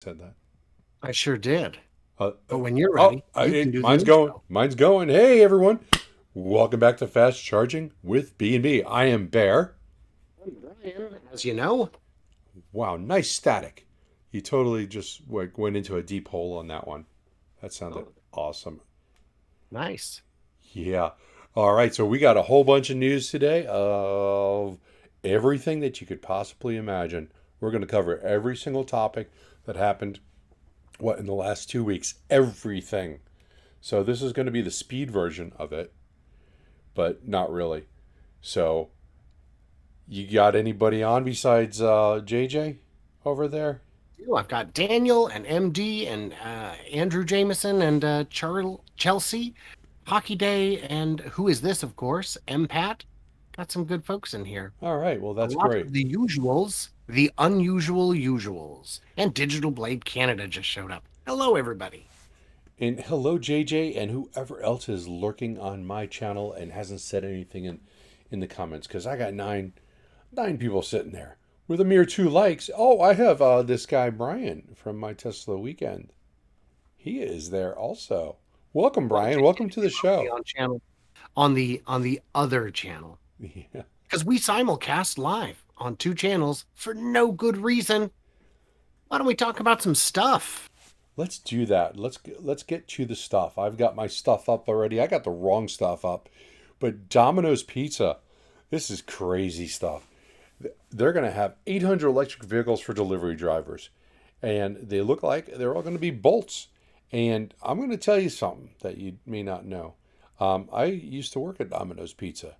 Said that. I sure did. Uh, But when you're oh, ready, you can do the mine's going. intro. Mine's going. Hey, everyone. Welcome back to Fast Charging with B&B. I am Bear. I'm Brian, as you know. Wow, nice static. You totally just went into a deep hole on that one. That sounded Oh, awesome. nice. Yeah. All right, so we got a whole bunch of news today of everything that you could possibly imagine. We're going to cover every single topic that happened, in the last 2 weeks. Everything. So this is going to be the speed version of it, but not really. So you got anybody on besides JJ over there? I've got Daniel and MD and Andrew Jameson and Chelsea, Hockey Day, and who is this, of course? MPAT. Got some good folks in here. All right, well A that's lot great. of the usuals, the unusual usuals. And Digital Blade Canada just showed up. Hello, everybody. And hello JJ and whoever else is lurking on my channel and hasn't said anything in the comments, because I got nine people sitting there with a mere 2 likes. Oh, I have this guy Brian from my Tesla weekend. He is there also. Welcome, Well, Brian. JJ, Welcome to the must be show. on channel on the other channel. Yeah. Because we simulcast live on two channels for no good reason. Why don't we talk about some stuff? Let's do that. Let's get to the stuff. I've got my stuff up already. I got the wrong stuff up. But Domino's Pizza, this is crazy stuff. They're going to have 800 electric vehicles for delivery drivers. And they look like they're all going to be bolts. And I'm going to tell you something that you may not know. I used to work at Domino's Pizza.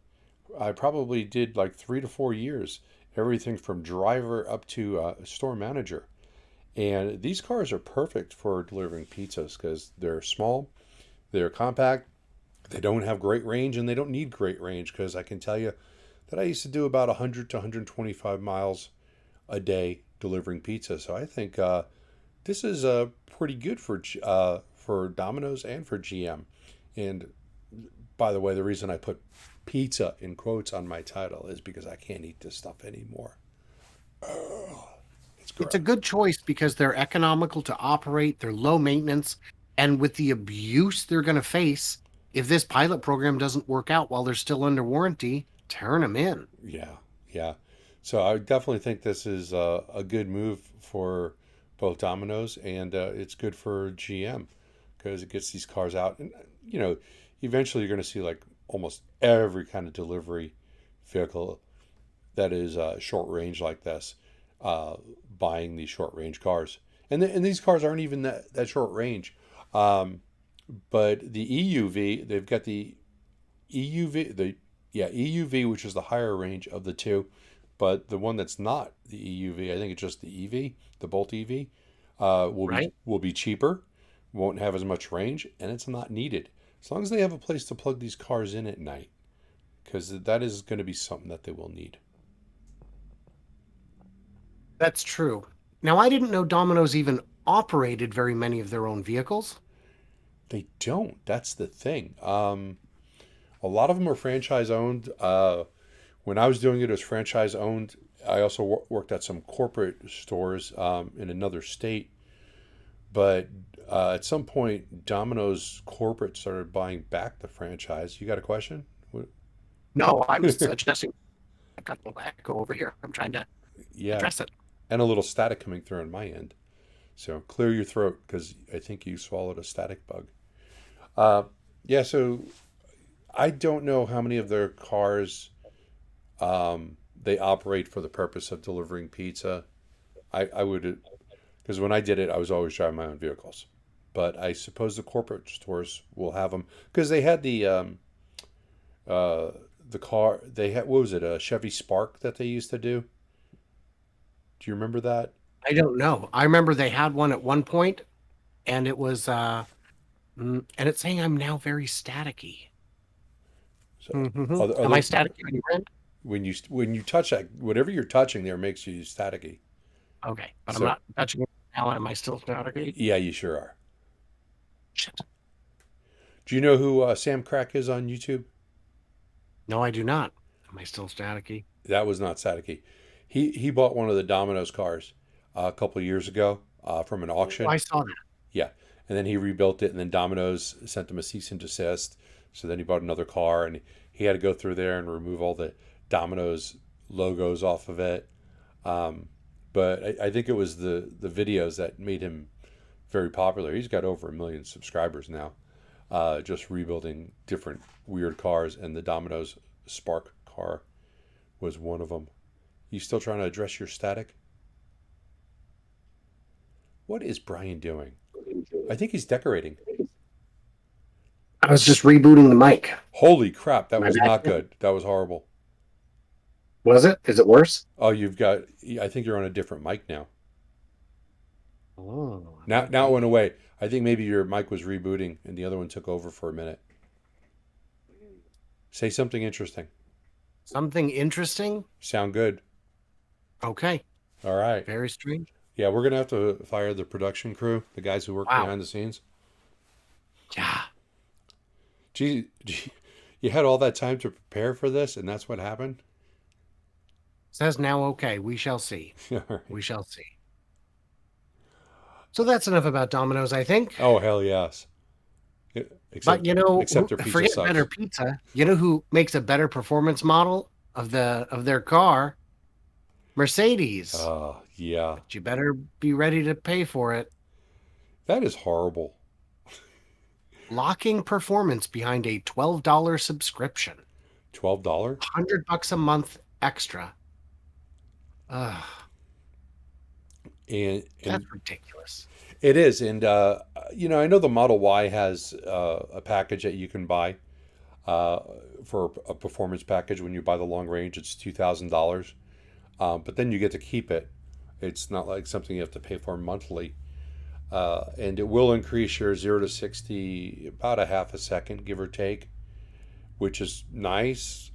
I probably did like 3 to 4 years, everything from driver up to store manager. And these cars are perfect for delivering pizzas because they're small, they're compact, they don't have great range, and they don't need great range because I can tell you that I used to do about 100 to 125 miles a day delivering pizza. So I think this is pretty good for Domino's and for GM. And by the way, the reason I put pizza in quotes on my title is because I can't eat this stuff anymore. Oh, it's It's gross. a good choice because they're economical to operate, they're low maintenance, and with the abuse they're going to face, if this pilot program doesn't work out while they're still under warranty, turn them in. Yeah, yeah. So I definitely think this is a good move for both Domino's and it's good for GM because it gets these cars out. And, you know, eventually you're going to see like almost every kind of delivery vehicle that is short range like this uh, buying these short range cars. And these cars aren't even that short range. Um, but the EUV, they've got the EUV, EUV, which is the higher range of the two, but the one that's not the EUV, I think it's just the EV, the Bolt EV, Right? will be cheaper, won't have as much range, and it's not needed as long as they have a place to plug these cars in at night, because that is going to be something that they will need. That's true. Now, I didn't know Domino's even operated very many of their own vehicles. They don't. That's the thing. A lot of them are franchise owned. When I was doing it, it was franchise owned. I also worked at some corporate stores in another state. But at some point, Domino's corporate started buying back the franchise. You got a question? No, I was suggesting I've got a little echo over here. I'm trying to Yeah, address it. and a little static coming through on my end. So clear your throat because I think you swallowed a static bug. Uh, yeah, so I don't know how many of their cars they operate for the purpose of delivering pizza. I would, because when I did it, I was always driving my own vehicles. But I suppose the corporate stores will have them because they had uh, the car they had. What was it? A Chevy Spark that they used to do. Do you remember that? I don't know. I remember they had one at one point, and it was and it's saying I'm now very staticky. So Mm-hmm. Am I other staticky on your end? when you touch that, whatever you're touching there makes you staticky. Okay, but I'm So not touching it now. Am I still staticky? yeah, you sure are. Shit. Do you know who Sam Crack is on YouTube? No, I do not. Am I still staticky? That was not staticky. He bought one of the Domino's cars a couple of years ago. from an Oh, auction. I saw that. Yeah, and then he rebuilt it, and then Domino's sent him a cease and desist. So then he bought another car, and he had to go through there and remove all the Domino's logos off of it. Um, but I think it was the videos that made him very popular. He's got over 1 million subscribers now, just rebuilding different weird cars, and the Domino's Spark car was one of them. You still trying to address your static? What is Brian doing? I think he's decorating. I was just rebooting the mic. Holy crap, that My was not bad. good. That was horrible. Was it? Is it worse? Oh, you've got. I think you're on a different mic now. Oh, it Now, might now it went be. away. I think maybe your mic was rebooting and the other one took over for a minute. Say something interesting. Something interesting? Sound good. Okay. All right. Very strange. Yeah, we're gonna have to fire the production crew, the guys who work Wow. behind the scenes. Yeah. Gee, you had all that time to prepare for this, and that's what happened. Says now, okay. We shall see. All right. We shall see. So that's enough about Domino's, I think. Oh hell yes. Yeah, But except their pizza forget better sucks. pizza. You know who makes a better performance model of their car? Mercedes. Yeah, But you better be ready to pay for it. that is horrible. Locking performance behind a $12 subscription. $12. $100 a month extra. Ugh, And that's ridiculous. it is, and I know the Model Y has a package that you can buy uh, for a performance package. When you buy the long range, it's $2,000, but then you get to keep it. It's not like something you have to pay for monthly, and it will increase your 0 to 60 about a half a second, give or take, which is nice.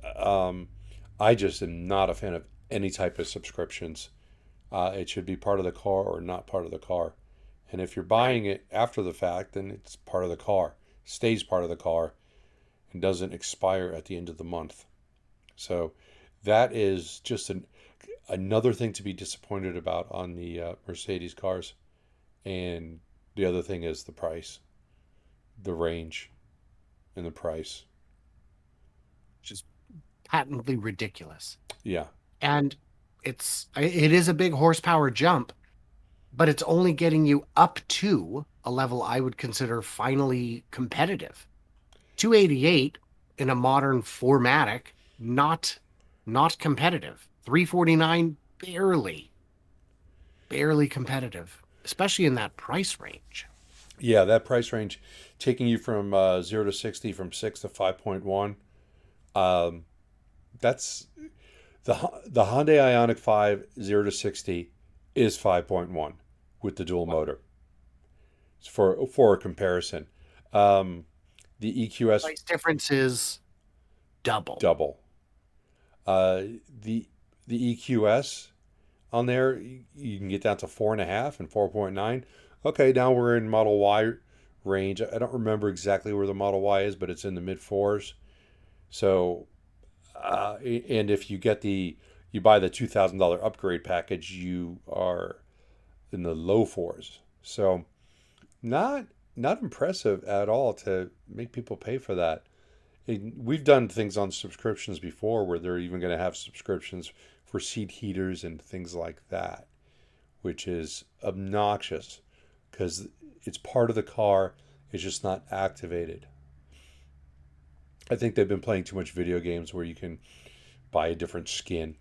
I just am not a fan of any type of subscriptions. It should be part of the car or not part of the car. And if you're Right. buying it after the fact, then it's part of the car, stays part of the car, and doesn't expire at the end of the month. So that is just another thing to be disappointed about on the Mercedes cars. And the other thing is the price, the range, and the price. Just patently ridiculous. Yeah. And it is a big horsepower jump, but it's only getting you up to a level I would consider finally competitive. 288 in a modern 4MATIC, not competitive. 349 barely competitive, especially in that price range. Yeah, that price range taking you from 0 to 60 from 6 to 5.1. Um, that's the Hyundai Ioniq 5 0 to 60 is 5.1 with the dual motor. It's for a comparison. Um, the EQS Price difference is double. double. Uh, the the EQS on there you can get down to 4.5 and 4.9. Okay, now we're in Model Y range. I don't remember exactly where the Model Y is, but it's in the mid fours. So and if you buy the $2,000 upgrade package, you are in the low fours. So not not impressive at all to make people pay for that. We've done things on subscriptions before where they're even going to have subscriptions for seat heaters and things like that, which is obnoxious because it's part of the car. It's just not activated. I think they've been playing too much video games where you can buy a different skin.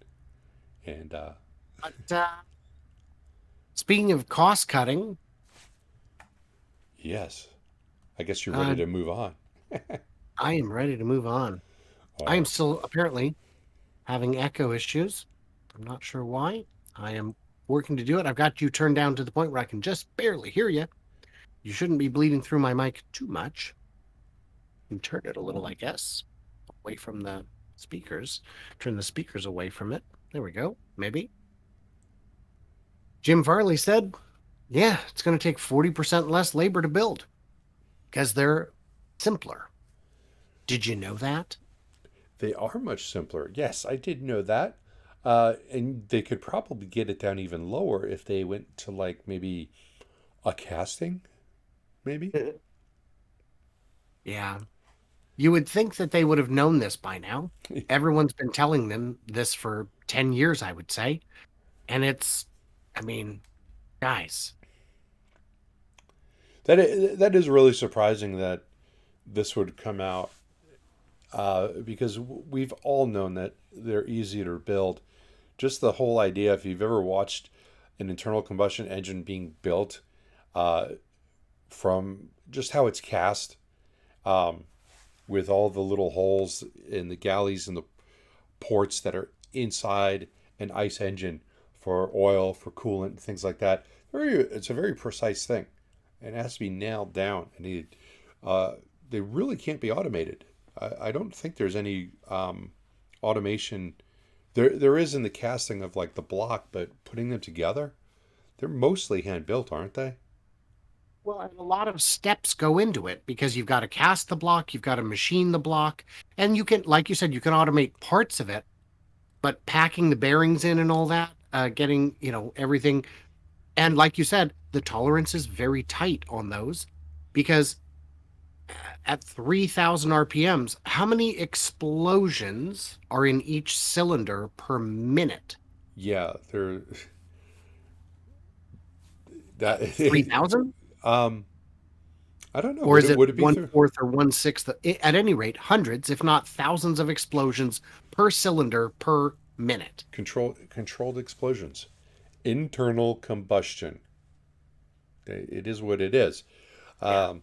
And But speaking of cost cutting, yes, I guess you're ready uh, to move on. I am ready to move on. I am Wow. still apparently having echo issues. I'm not sure why. I am working to do it. I've got you turned down to the point where I can just barely hear you. You shouldn't be bleeding through my mic too much. You turn it a little, I guess, away from the speakers. Turn the speakers away from it. There we go. Maybe. Jim Farley said, yeah, it's going to take 40% less labor to build because they're simpler. Did you know that? They are much simpler. Yes, I did know that. And they could probably get it down even lower if they went to like maybe A casting, maybe? Yeah. You would think that they would have known this by now. Everyone's been telling them this for 10 years, I would say. And I mean, guys, That is really surprising that this would come out because we've all known that they're easy to build. Just the whole idea, if you've ever watched an internal combustion engine being built, uh, from just how it's cast, um, with all the little holes in the galleys and the ports that are inside an ICE engine for oil, for coolant, things like that. It's a very precise thing. It has to be nailed down, and uh, they really can't be automated. I don't think there's any automation. There is in the casting of like the block, but putting them together, they're mostly hand built, aren't they? well, and a lot of steps go into it because you've got to cast the block, you've got to machine the block, and you can, like you said, you can automate parts of it, but packing the bearings in and all that, getting, everything. And like you said, the tolerance is very tight on those because at 3,000 RPMs, how many explosions are in each cylinder per minute? Yeah, they're that. 3,000? um, I don't know. Or is it Would it be one through fourth or one sixth? At any rate, hundreds, if not thousands of explosions per cylinder per minute. controlled explosions? Internal combustion. It is what it is. Yeah. Um,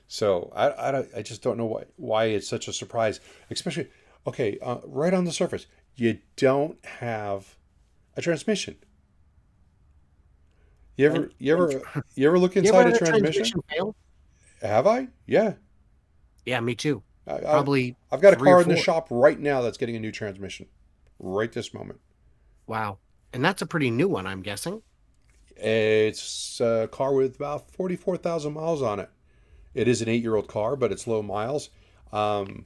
so I just don't know why it's such a surprise. Especially, okay, right on the surface, you don't have a transmission. You And, ever you and ever you ever look you ever inside a had a transmission? transmission fail? Have I? Yeah. Yeah, me too. I, I Probably I've got a three or car in the four. shop right now that's getting a new transmission, right this moment. Wow. And that's a pretty new one, I'm guessing. It's a car with about 44,000 miles on it. It is an 8-year-old car, but it's low miles. Um,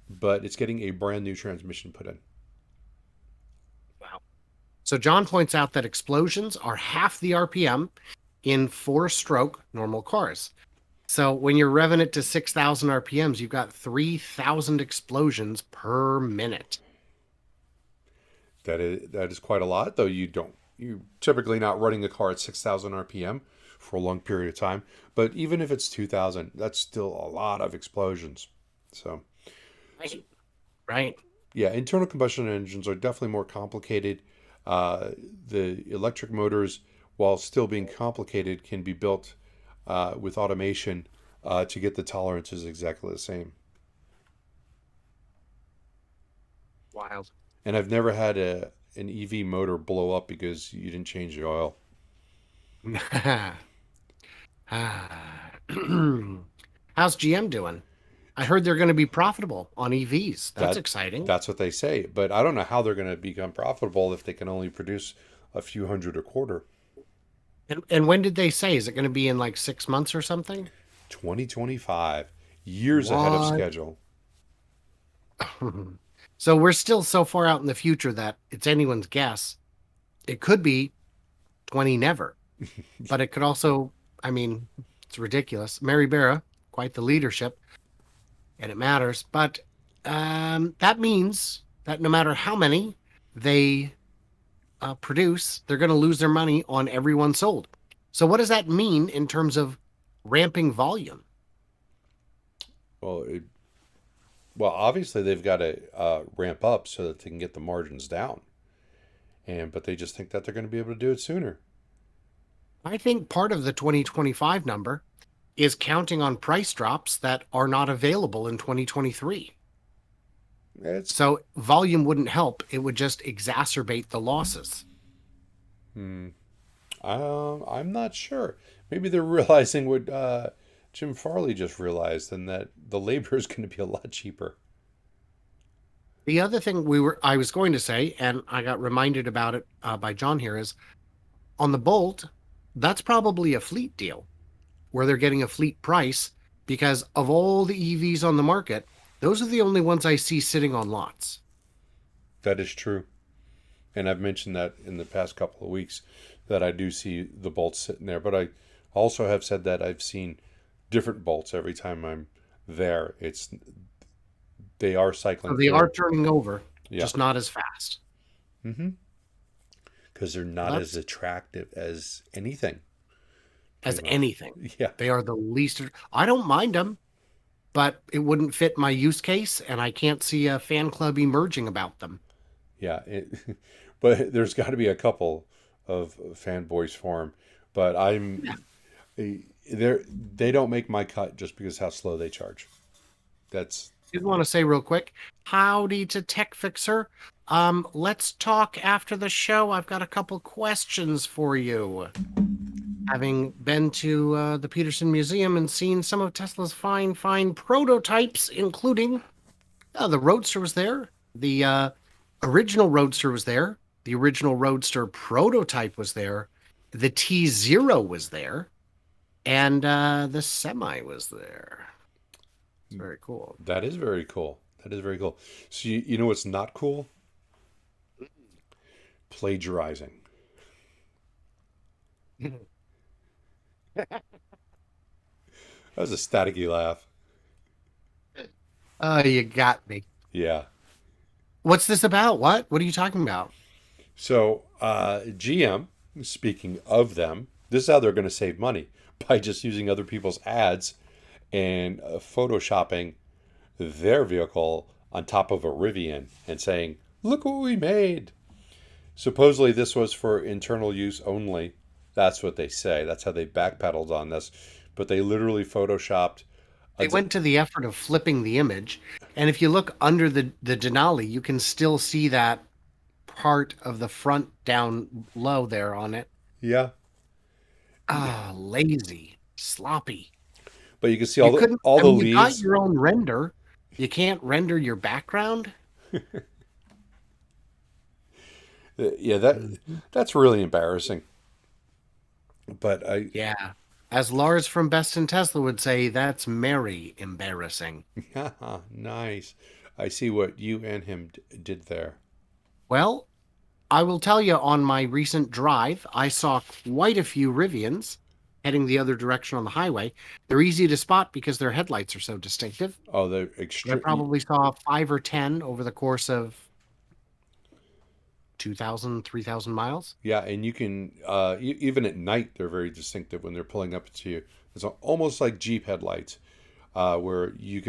but it's getting a brand new transmission put in. Wow. So John points out that explosions are half the RPM in four-stroke normal cars. So when you're revving it to 6,000 RPMs, you've got 3,000 explosions per minute. That is quite a lot, though you typically not running a car at 6,000 RPM for a long period of time. But even if it's 2,000, that's still a lot of explosions. So, so Right. Right. yeah, internal combustion engines are definitely more complicated. Uh, the electric motors, while still being complicated, can be built with automation to get the tolerances exactly the same. Wild. And I've never had an EV motor blow up because you didn't change the oil. How's GM doing? I heard they're going to be profitable on EVs. That's That exciting. that's what they say, but I don't know how they're going to become profitable if they can only produce a few hundred a quarter. And when did they say? Is it going to be in like 6 months or something? 2025, years ahead of What? schedule. So we're still so far out in the future that it's anyone's guess. It could be 20 never, but it could also, I mean, it's ridiculous. Mary Barra, quite the leadership, and it matters. But that means that no matter how many they produce, they're going to lose their money on every one sold. So what does that mean in terms of ramping volume? Well, well, obviously they've got to ramp up so that they can get the margins down, but they just think that they're going to be able to do it sooner. I think part of the 2025 number is counting on price drops that are not available in 2023. It's So volume wouldn't help. It would just exacerbate the losses. hmm, I'm not sure. Maybe they're realizing what Jim Farley just realized, and that the labor is going to be a lot cheaper. The other thing I was going to say, and I got reminded about it by John here, is on the Bolt, that's probably a fleet deal where they're getting a fleet price because of all the EVs on the market, those are the only ones I see sitting on lots. That is true. And I've mentioned that in the past couple of weeks that I do see the bolts sitting there, but I also have said that I've seen different bolts every time I'm there. They are So cycling they through. are turning over, Yeah. just not as fast. Mm-hmm. Because they're Well, not as that's attractive as anything, as pretty much. anything. Yeah. They are the least. I don't mind them, but it wouldn't fit my use case, and I can't see a fan club emerging about them. Yeah. But there's got to be a couple of fanboys for them. But Yeah. they don't make my cut just because how slow they charge. That's Did want to say real quick, howdy to Tech Fixer. Let's talk after the show. I've got a couple questions for you. Having been to the Peterson Museum and seen some of Tesla's fine prototypes, including the Roadster was there, the original Roadster was there, the original Roadster prototype was there, the T0 was there, and the Semi was there. It's very cool. that is very cool. That is very cool. So you know what's not cool? Plagiarizing. That was a staticky laugh. Oh, you got me. Yeah. What's this about? What are you talking about? So GM, speaking of them, this is how they're going to save money by just using other people's ads and photoshopping their vehicle on top of a Rivian and saying, "Look what we made." Supposedly, this was for internal use only. That's what they say. That's how they backpedaled on this. But they literally photoshopped. They went to the effort of flipping the image, and if you look under the Denali, you can still see that part of the front down low there on it. Yeah, Ah, lazy, sloppy. but you can see You couldn't, all I the mean, you got leaves. your own render. You can't render your background. Yeah, Mhm. that's really embarrassing. But I, Yeah. As Lars from Best in Tesla would say, that's merry embarrassing. nice. I see what you and him did there. Well, I will tell you on my recent drive, I saw quite a few Rivians heading the other direction on the highway. They're easy to spot because their headlights are so distinctive. Oh, the I extreme. probably saw 5 or 10 over the course of 2,000, 3,000 miles. Yeah, and you can even at night they're very distinctive when they're pulling up to you. It's almost like Jeep headlights, where you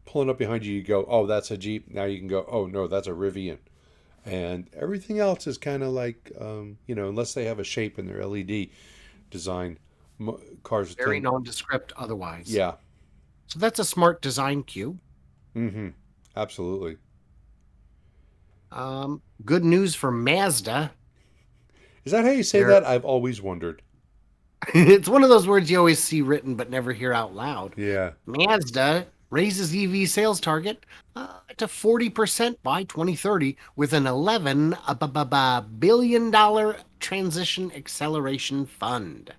pulling up behind you, you go, oh, that's a Jeep. Now you can go, oh no, that's a Rivian, and everything else is kind of like unless they have a shape in their LED design, cars Very tend. nondescript otherwise. Yeah, So that's a smart design cue. mm-hmm, absolutely. Good news for Mazda. Is that how you say They're, that? I've always wondered. it's one of those words you always see written but never hear out loud. Yeah. Mazda raises EV sales target to 40% by 2030 with an $11 billion transition acceleration fund.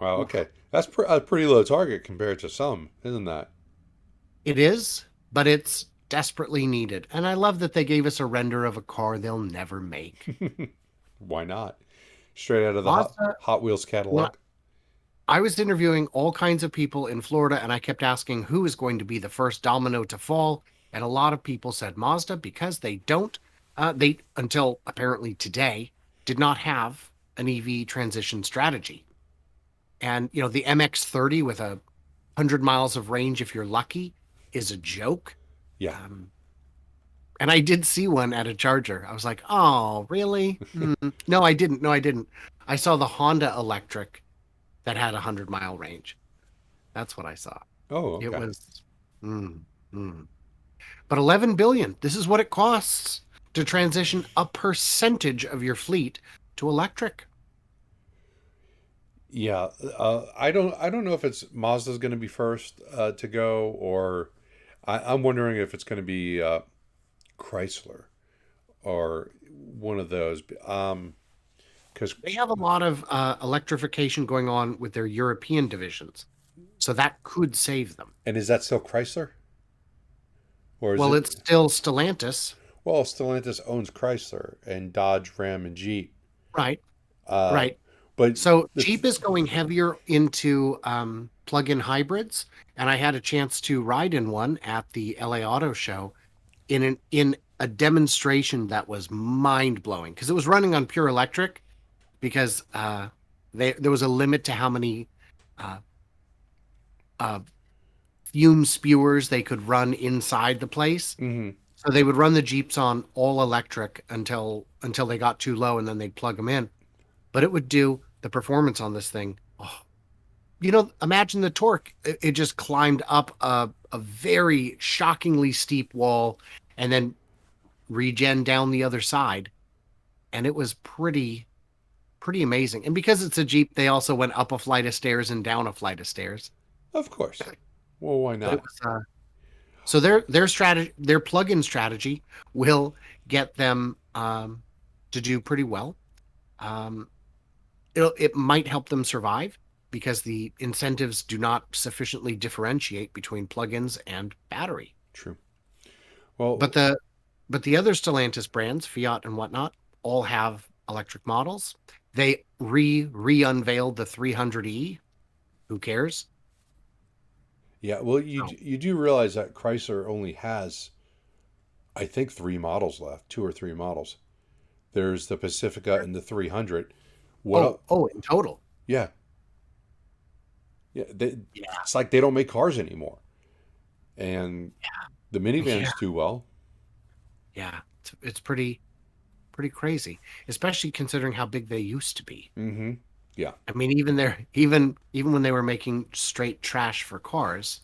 Wow. Oof. Okay, that's a pretty low target compared to some, isn't that? It is, but it's desperately needed. And I love that they gave us a render of a car they'll never make. Why not? Straight out of the Mazda, Hot Wheels when catalog. I was interviewing all kinds of people in Florida, and I kept asking who is going to be the first domino to fall. And a lot of people said Mazda because they don't, they, until apparently today, did not have an EV transition strategy. And, the MX-30 with 100 miles of range, if you're lucky, is a joke. Yeah. Um, and I did see one at a charger. I was like, oh, really? No, I didn't. No, I didn't. I saw the Honda Electric that had a 100-mile range. That's what I saw. Oh, It okay. was, mm, mm. But 11 billion. This is what it costs to transition a percentage of your fleet to electric. Yeah. I don't know if it's Mazda's going to be first to go, or I'm wondering if it's going to be Chrysler or one of those. Because They have a lot of electrification going on with their European divisions, so that could save them. and is that still Chrysler, or is Well, it? it's still Stellantis, Well, Stellantis owns Chrysler and Dodge, Ram, and Jeep. right? Uh, Right. But So the Jeep is going heavier into plug-in hybrids, and I had a chance to ride in one at the LA Auto Show in a demonstration that was mind-blowing because it was running on pure electric because there was a limit to how many uh, uh, fume spewers they could run inside the place. hmm So they would run the Jeeps on all electric until they got too low, and then they'd plug them in. But it would do the performance on this thing. Oh, imagine the torque. It just climbed up a very shockingly steep wall and then regen down the other side. And it was pretty amazing. And because it's a Jeep, they also went up a flight of stairs and down a flight of stairs. of course. Well, why But it not? was so their strategy, their plug-in strategy will get them to do pretty well. Um, it might help them survive because the incentives do not sufficiently differentiate between plugins and battery. True. But Well, the other Stellantis brands, Fiat and whatnot, all have electric models. They re-unveiled the 300e. Who cares? yeah. Well, you No. you do realize that Chrysler only has, I think, three models left, two or three models. There's the Pacifica and the 300. What? In total. Yeah, yeah. Yeah, It's like they don't make cars anymore, and the yeah, minivans do well. yeah. It's pretty crazy, especially considering how big they used to be. hmm Yeah. I mean, even when they were making straight trash for cars,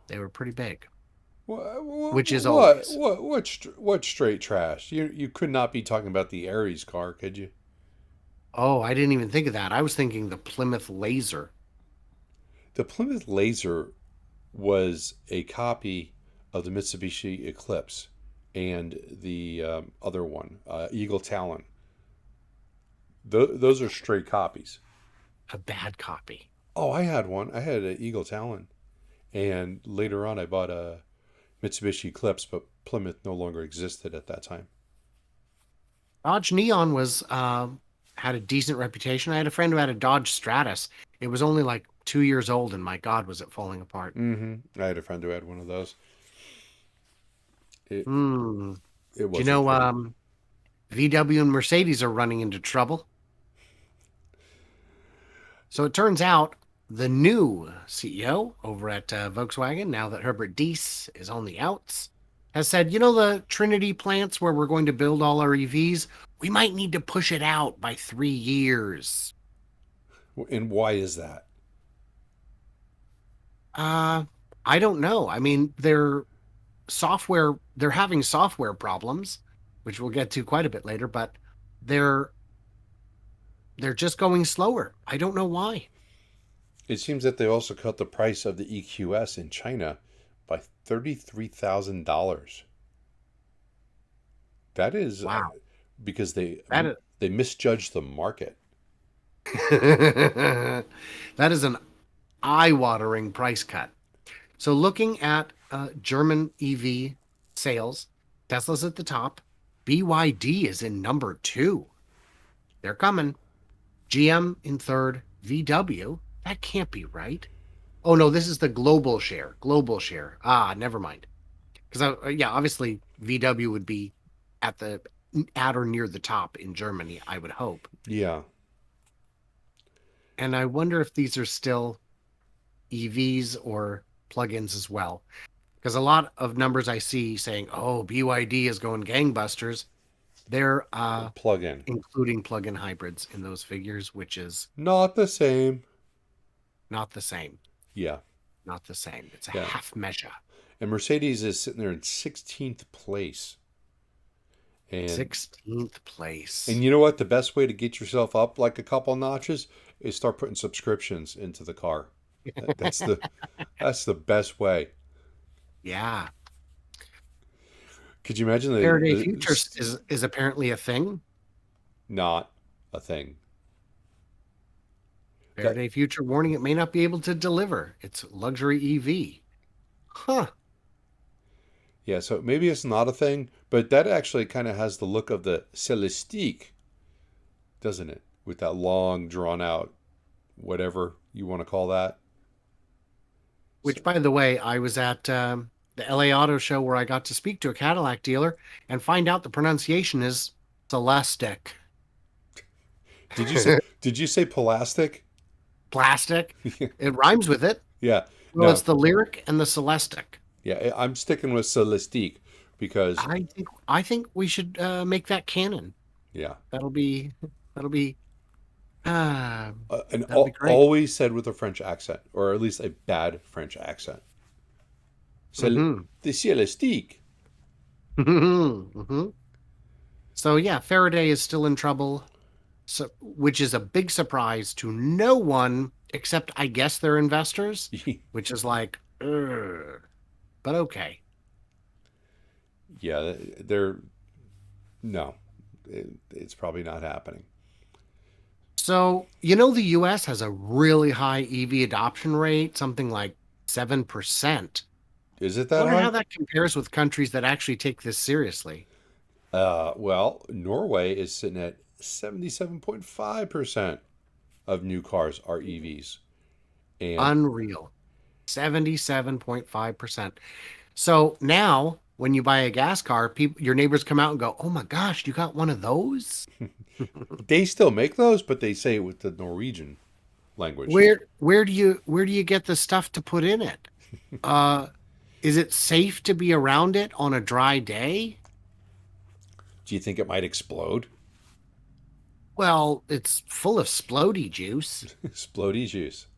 they were pretty big, which is always. What straight trash? You could not be talking about the Aries car, could you? Oh, I didn't even think of that. I was thinking the Plymouth Laser. The Plymouth Laser was a copy of the Mitsubishi Eclipse and the other one, Eagle Talon. Those are straight copies. A bad copy. Oh, I had one. I had an Eagle Talon, and later on, I bought a Mitsubishi Eclipse, but Plymouth no longer existed at that time. Dodge Neon was had a decent reputation. I had a friend who had a Dodge Stratus. It was only like 2 years old, and my God, was it falling apart. I had a friend who had one of those. It Hmm. it Do you wasn't know pretty. VW and Mercedes are running into trouble? So it turns out the new CEO over at Volkswagen, now that Herbert Diess is on the outs, has said, the Trinity plants where we're going to build all our EVs, we might need to push it out by 3 years. And why is that? Uh, I don't know. I mean, they're having software problems, which we'll get to quite a bit later, but they're they're just going slower. I don't know why. It seems that they also cut the price of the EQS in China by $33,000. That is Wow. because That is they misjudged the market. that is an eye-watering price cut. So looking at German EV sales, Tesla's at the top. BYD is in number two. They're coming. GM in third. VW. That can't be right. Oh no, this is the global share. Global share. Ah, never mind. Because yeah, obviously VW would be at or near the top in Germany, I would hope. Yeah. And I wonder if these are still EVs or plugins as well. Because a lot of numbers I see saying, "Oh, BYD is going gangbusters," they're Plug in. including plug-in hybrids in those figures, which is Not the same. not the same. Yeah. Not the same. It's a Yeah. half measure. And Mercedes is sitting there in 16th place. And 16th place. you know what? The best way to get yourself up like a couple notches is start putting subscriptions into the car. That's the best way. Yeah. Could you imagine Faraday Future is apparently a thing. not a thing? That Faraday Future warning it may not be able to deliver its luxury EV. Huh. Yeah, so maybe it's not a thing, but that actually kind of has the look of the Celestique, doesn't it? with that long, drawn out, whatever you want to call that. So, Which, by the way, I was at the LA Auto Show where I got to speak to a Cadillac dealer and find out the pronunciation is Celestic. did you say plastic? Plastic. It rhymes with it. Yeah. Well, it's No. the lyric and the Celestic. Yeah, I'm sticking with Celestique because I think we should make that canon. yeah, That'll be that'll be uh and that'll be great. always said with a French accent, or at least a bad French accent. Hmm. The Celestique. Hmm. So yeah, Faraday is still in trouble. So, which is a big surprise to no one except, I guess, their investors, which is like, ugh. But okay. Yeah, they're no, it's probably not happening. So, you know, the US has a really high EV adoption rate, something like 7%. Is it I that wonder how high? that compares with countries that actually take this seriously. Well, Norway is sitting at 77.5% of new cars are EVs, and Unreal. 77.5%. So now when you buy a gas car, people, your neighbors come out and go, "Oh my gosh, you got one of those?" they still make those, but they say it with the Norwegian language. Where do you get the stuff to put in it? Uh, is it safe to be around it on a dry day? Do you think it might explode? Well, it's full of splody juice. Explodey juice.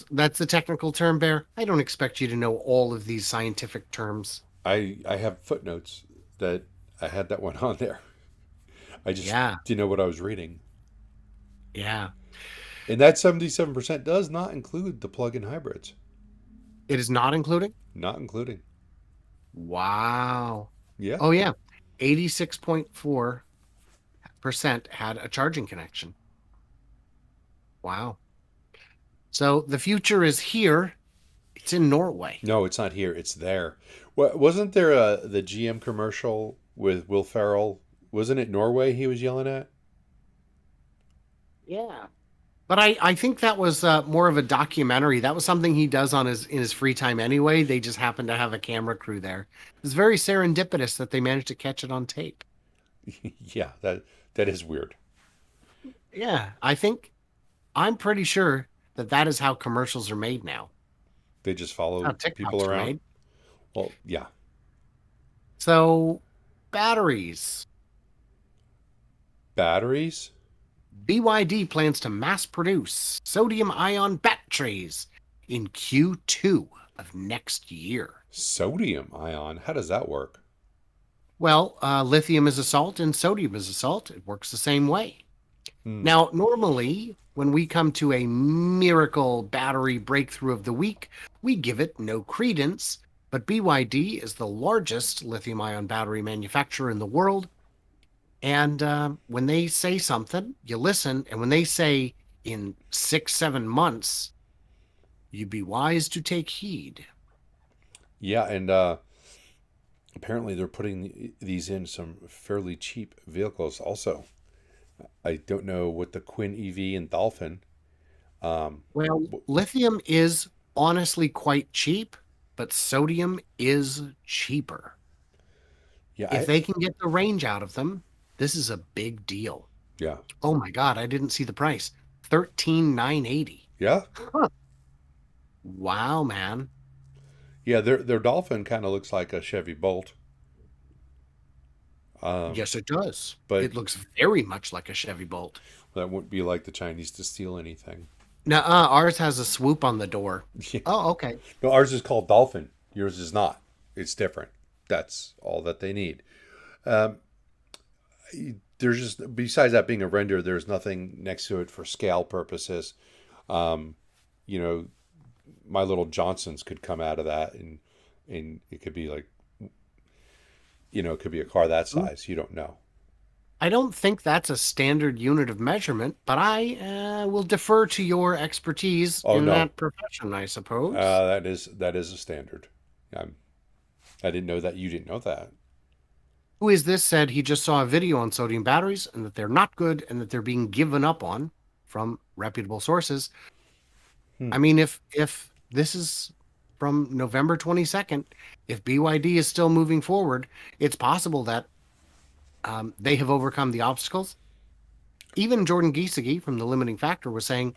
That's the technical term, Bear. I don't expect you to know all of these scientific terms. I have footnotes that I had that one on there. I just Yeah, didn't know what I was reading. yeah. And that 77% does not include the plug-in hybrids. It is not including? Not including. Wow. Yeah. Oh yeah. 86.4% had a charging connection. Wow. So the future is here. It's in Norway. No, it's not here. It's there. Wasn't there the GM commercial with Will Ferrell? Wasn't it Norway he was yelling at? Yeah. But I think that was more of a documentary. That was something he does on his in his free time anyway. They just happened to have a camera crew there. It's very serendipitous that they managed to catch it on tape. Yeah, that is weird. Yeah, I'm pretty sure that that is how commercials are made now. They just How follow people TikToks are around. made. Well, yeah. So batteries. Batteries? BYD plans to mass produce sodium ion batteries in Q2 of next year. Sodium ion? How does that work? Well, lithium is a salt and sodium is a salt. It works the same way. Hmm. Now, normally, when we come to a miracle battery breakthrough of the week, we give it no credence. But BYD is the largest lithium ion battery manufacturer in the world. And when they say something, you listen. And when they say in 6, 7 months, you'd be wise to take heed. Yeah, and apparently they're putting these in some fairly cheap vehicles also. I don't know what the Quinn EV and Dolphin. Well, lithium is honestly quite cheap, but sodium is cheaper. Yeah, If they can get the range out of them, this is a big deal. yeah, Oh my God, I didn't see the price. 13,980. yeah, Huh. Wow, man. yeah. Their Dolphin kind of looks like a Chevy Bolt, Yes, it does. but It looks very much like a Chevy Bolt. that wouldn't be like the Chinese to steal anything. Now, ours has a swoop on the door. Yeah. Oh, okay. No, ours is called Dolphin. Yours is not. It's different. That's all that they need. Um, there's just besides that being a render, there's nothing next to it for scale purposes. Um, you know, my little Johnsons could come out of that, and it could be like, it could be a car that Mm. size. You don't know. I don't think that's a standard unit of measurement, but I will defer to your expertise Oh in no, that profession, I suppose. that is a standard. I didn't know that. You didn't know that. Who is this said he just saw a video on sodium batteries and that they're not good and that they're being given up on from reputable sources. Hmm. I mean, if this is from November 22nd, if BYD is still moving forward, it's possible that they have overcome the obstacles. Even Jordan Giesecke from the Limiting Factor was saying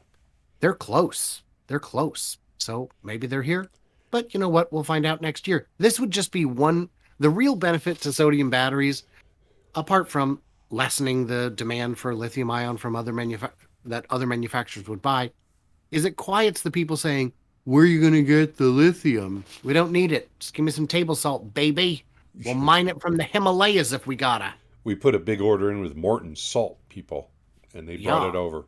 they're close. They're close. So maybe they're here. But you know what? We'll find out next year. This would just be the real benefit to sodium batteries, apart from lessening the demand for lithium ion from that other manufacturers would buy, is it quiets the people saying, where are you going to get the lithium? We don't need it. Just give me some table salt, baby. We'll mine it from the Himalayas if we gotta. We put a big order in with Morton Salt people, and they brought Yeah. it over.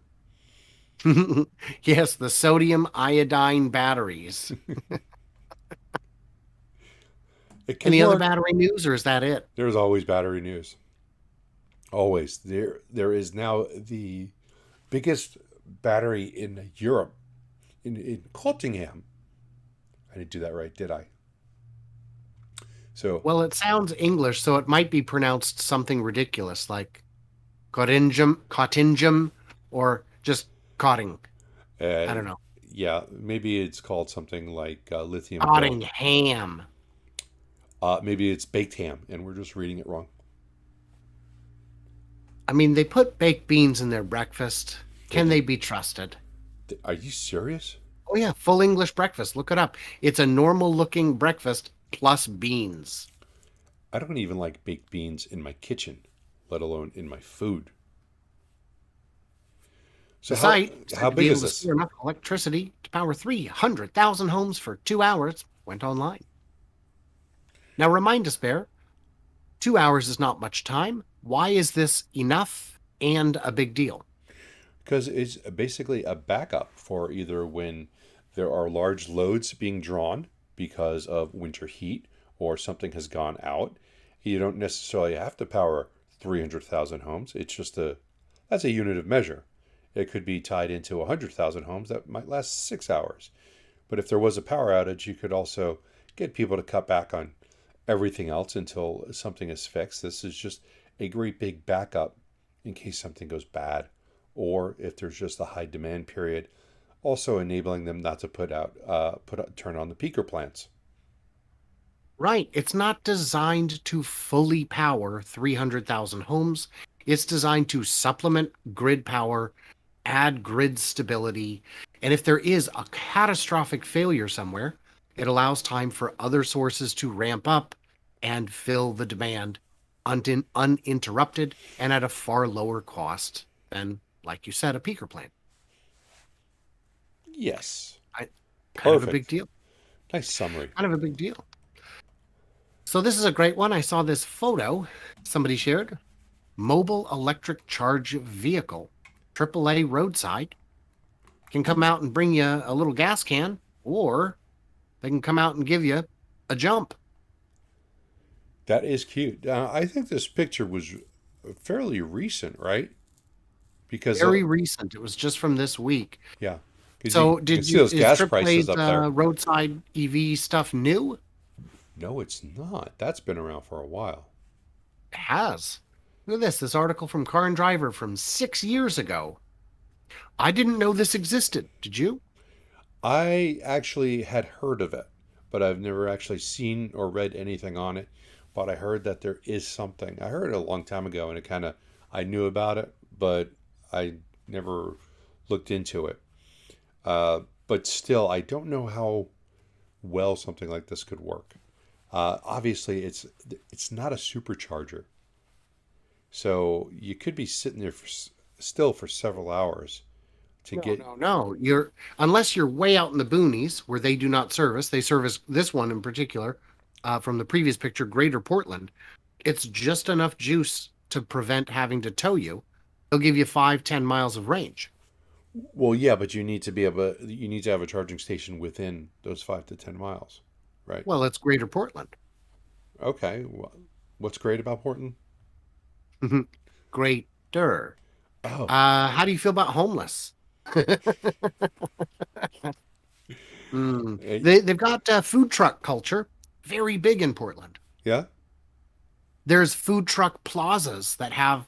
Yes, the sodium iodine batteries. It could Any other work. battery news, or is that it? There's always battery news. Always. There is now the biggest battery in Europe, in Cottingham. I didn't do that right, did I? So, Well, it sounds English, so it might be pronounced something ridiculous like Cottingham, or just Cotting. uh, I don't know. yeah, maybe it's called something like lithium gold. Cottingham. Maybe it's baked ham, and we're just reading it wrong. I mean, they put baked beans in their breakfast. They Can do. they be trusted? Are you serious? Oh, yeah, full English breakfast. Look it up. It's a normal looking breakfast plus beans. I don't even like baked beans in my kitchen, let alone in my food. So The site said how to be big able is to this? store enough electricity to power 300,000 homes for 2 hours went online. Now, remind us, Bear, 2 hours is not much time. Why is this enough and a big deal? Because it's basically a backup for either when there are large loads being drawn because of winter heat or something has gone out. You don't necessarily have to power 300,000 homes. It's just that's a unit of measure. It could be tied into 100,000 homes that might last 6 hours. But if there was a power outage, you could also get people to cut back on everything else until something is fixed. This is just a great big backup in case something goes bad or if there's just a high demand period, also enabling them not to turn on the peaker plants. Right. It's not designed to fully power 300,000 homes. It's designed to supplement grid power, add grid stability. And if there is a catastrophic failure somewhere, it allows time for other sources to ramp up and fill the demand uninterrupted and at a far lower cost than, like you said, a peaker plant. Yes. I, kind of a big Perfect. deal. Nice summary. Kind of a big deal. So this is a great one. I saw this photo somebody shared. Mobile electric charge vehicle, AAA roadside, can come out and bring you a little gas can, or they can come out and give you a jump. That is cute. I think this picture was fairly recent, right? Because, Very recent. It was just from this week. yeah, because So you can did see you those is gas prices AAA's up there. roadside EV stuff new? No, it's not. That's been around for a while. It has. Look at this article from Car and Driver from 6 years ago. I didn't know this existed. Did you? I actually had heard of it, but I've never actually seen or read anything on it. But I heard that there is something. I heard it a long time ago, and I knew about it, but I never looked into it. But still, I don't know how well something like this could work. Obviously, it's not a supercharger, so you could be sitting there still for several hours to No, get. no, no. You're unless you're way out in the boonies where they do not service. They service this one in particular, from the previous picture, Greater Portland. It's just enough juice to prevent having to tow you. They'll give you 5, 10 miles of range. Well, yeah, but you need to have a charging station within those 5 to 10 miles, right? Well, it's Greater Portland. Okay. What's great about Portland? Greater. Oh, How do you feel about homeless? eh, They've got food truck culture, very big in Portland. yeah. There's food truck plazas that have,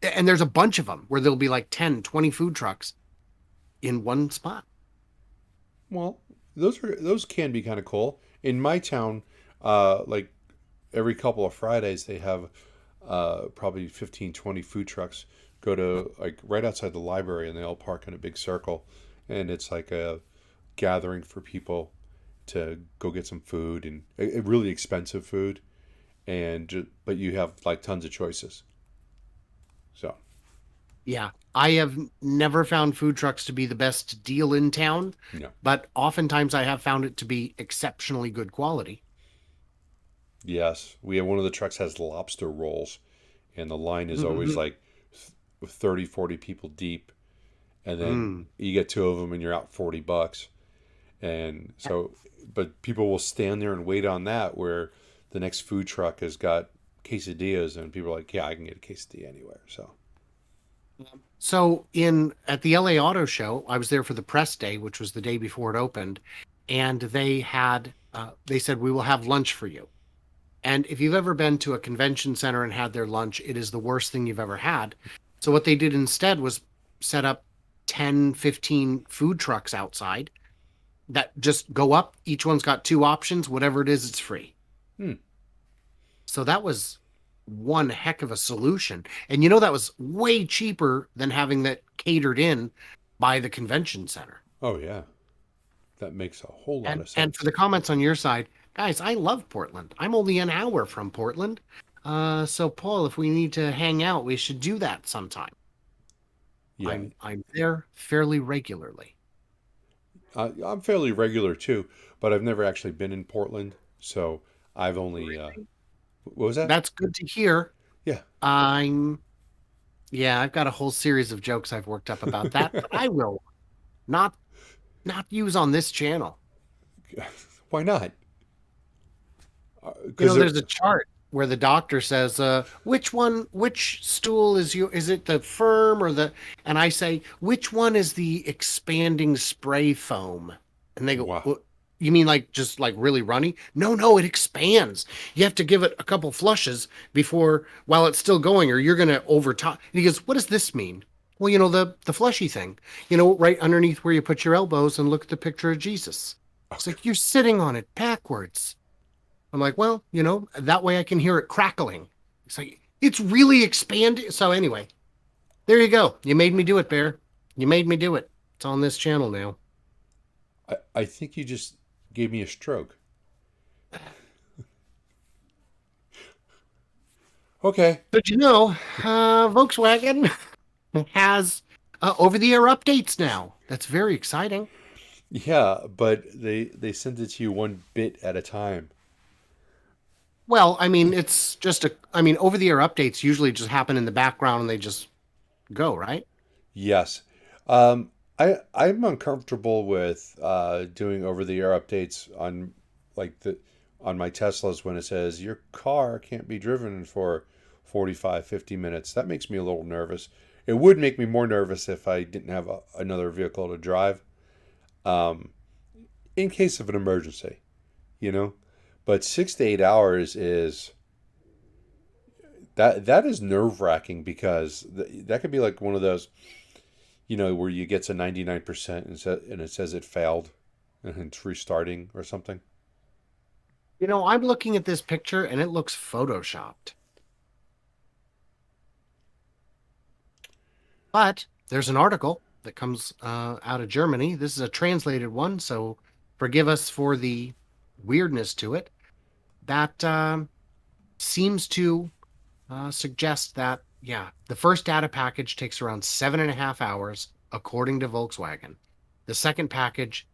and there's a bunch of them where there'll be like 10, 20 food trucks in one spot. Well, those can be kind of cool. In my town, like every couple of Fridays, they have probably 15, 20 food trucks go to like right outside the library, and they all park in a big circle, and it's like a gathering for people to go get some food and really expensive food, but you have like tons of choices. So Yeah. I have never found food trucks to be the best deal in town, no, but oftentimes I have found it to be exceptionally good quality. yes, we have one of the trucks has lobster rolls, and the line is always Mm-hmm. like 30, 40 people deep, and then Mm. you get two of them and you're out $40. And so, but people will stand there and wait on that where the next food truck has got quesadillas, and people are like, yeah, I can get a quesadilla anywhere. So, So in at the LA Auto Show, I was there for the press day, which was the day before it opened, and they said we will have lunch for you. And if you've ever been to a convention center and had their lunch, it is the worst thing you've ever had. So what they did instead was set up 10, 15 food trucks outside that just go up. Each one's got two options. Whatever it is, it's free. hmm. So that was one heck of a solution. And that was way cheaper than having that catered in by the convention center. Oh, yeah, that makes a whole lot And of and for sense. the comments on your side, guys, I love Portland. I'm only an hour from Portland. So Paul, if we need to hang out, we should do that sometime. Yeah, I'm there fairly regularly. I'm fairly regular too, but I've never actually been in Portland. So I've only, what was that? That's good to hear. Yeah. I'm Yeah, I've got a whole series of jokes I've worked up about that, but I will not not use on this channel. Why not? Because There's a chart where the doctor says, which stool is it the firm or the, and I say, which one is the expanding spray foam? And they go, wow. "What, you mean like just like really runny? No, no, it expands. You have to give it a couple flushes while it's still going, or you're going to overtop." And he goes, "What does this mean?" Well, the flushy thing, right underneath where you put your elbows and look at the picture of Jesus. It's like you're sitting on it backwards. I'm like, well, that way I can hear it crackling. It's like, it's really expanding. So anyway, there you go. You made me do it, Bear. You made me do it. It's on this channel now. I think you just gave me a stroke. Okay. But Volkswagen has over-the-air updates now. That's very exciting. Yeah, but they send it to you one bit at a time. Well, I mean, over-the-air updates usually just happen in the background and they just go, right? Yes. I'm uncomfortable with doing over the air updates like the on my Teslas when it says your car can't be driven for 45, 50 minutes. That makes me a little nervous. It would make me more nervous if I didn't have another vehicle to drive, um, in case of an emergency, you know. But 6 to 8 hours is that is nerve wracking because that could be like one of those, where you get to 99% and it says it failed and it's restarting or something. I'm looking at this picture and it looks photoshopped. But there's an article that comes out of Germany. This is a translated one, so forgive us for the weirdness to it. That seems to suggest that, yeah, the first data package takes around 7.5 hours, according to Volkswagen. The second package,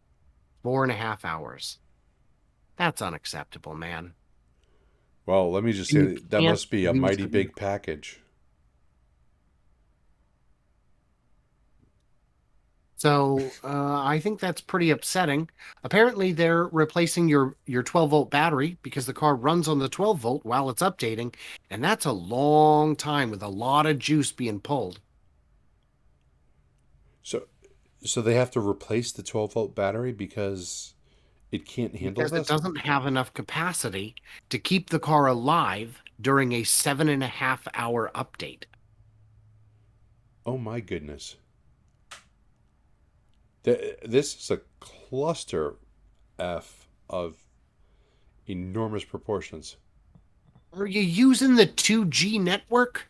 4.5 hours. That's unacceptable, man. Well, let me just You say that can't must be a lose mighty the big vehicle. package. So I think that's pretty upsetting. Apparently, they're replacing your 12-volt battery because the car runs on the 12 volt while it's updating, and that's a long time with a lot of juice being pulled So so they have to replace the 12-volt battery because it can't handle because it this? doesn't have enough capacity to keep the car alive during a 7.5 hour update. Oh my goodness. This is a cluster F of enormous proportions. Are you using the 2G network?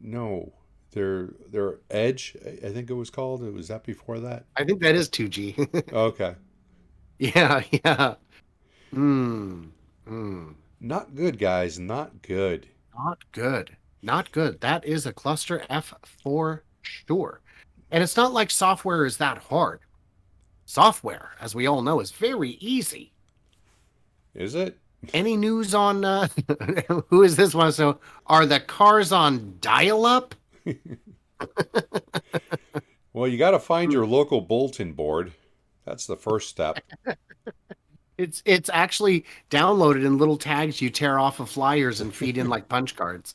No, their Edge, I think it was called. It was that before that. I think that is 2G. Okay, Yeah, yeah. Hmm. Hmm. not good, guys. Not good. Not good. Not good. That is a cluster F for sure. And it's not like software is that hard. Software, as we all know, is very easy. Is it? Any news on who is this one? So, are the cars on dial-up? Well, you got to find your local bulletin board. That's the first step. It's actually downloaded in little tags you tear off of flyers and feed in like punch cards.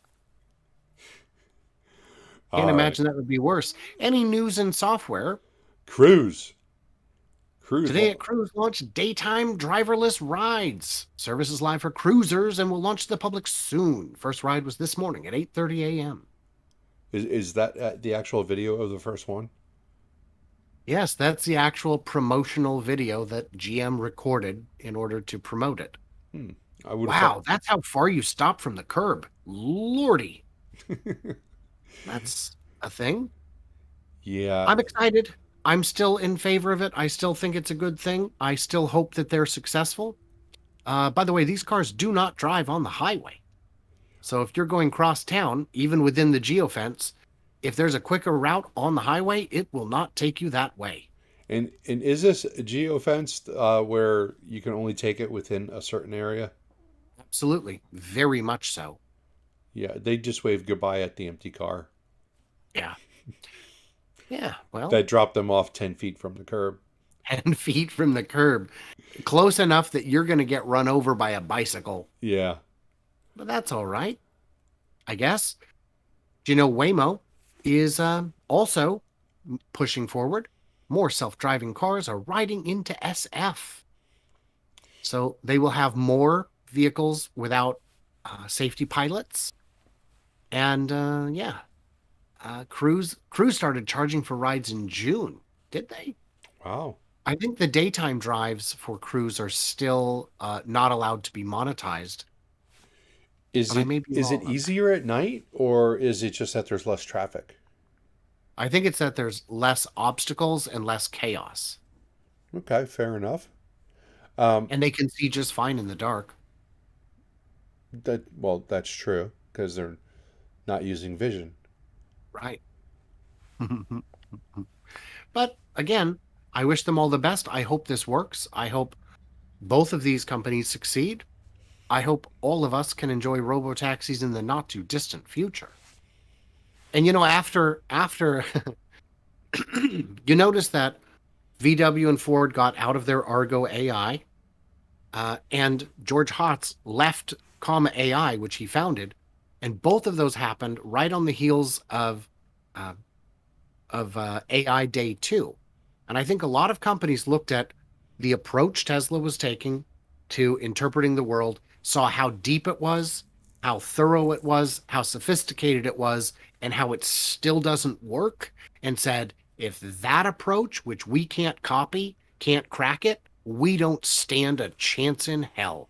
Can't All right. imagine that would be worse. Any news in software? Cruise. Cruise. Today at Cruise launched daytime driverless rides. Service is live for cruisers and will launch to the public soon. First ride was this morning at 8:30 a.m. Is that the actual video of the first one? Yes, that's the actual promotional video that GM recorded in order to promote it. Hmm. I would have Wow, that's how far you stop from the curb. Lordy, that's a thing. Yeah. I'm excited. I'm still in favor of it. I still think it's a good thing. I still hope that they're successful. By the way, these cars do not drive on the highway. So if you're going cross town, even within the geofence, if there's a quicker route on the highway, it will not take you that way. And is this geofenced where you can only take it within a certain area? Absolutely. Very much so. Yeah, they just waved goodbye at the empty car. Yeah. Yeah. Well, That dropped them off 10 feet from the curb. 10 feet from the curb, close enough that you're going to get run over by a bicycle. Yeah. But that's all right, I guess. Do you know Waymo is also pushing forward? More self-driving cars are riding into SF. So they will have more vehicles without safety pilots. And Cruise started charging for rides in June. Did they? Wow. I think the daytime drives for Cruise are still not allowed to be monetized. Is But I it may be is wrong it on that. easier at night or is it just that there's less traffic? I think it's that there's less obstacles and less chaos, Okay, fair enough. Um, and they can see just fine in the dark. that's true because they're not using vision. Right. But again, I wish them all the best. I hope this works. I hope both of these companies succeed. I hope all of us can enjoy robo-taxis in the not too distant future. And after you notice that VW and Ford got out of their Argo AI, and George Hotz left Comma AI, which he founded, and both of those happened right on the heels uh, of AI Day 2. And I think a lot of companies looked at the approach Tesla was taking to interpreting the world, saw how deep it was, how thorough it was, how sophisticated it was, and how it still doesn't work, and said, if that approach, which we can't copy, can't crack it, we don't stand a chance in hell.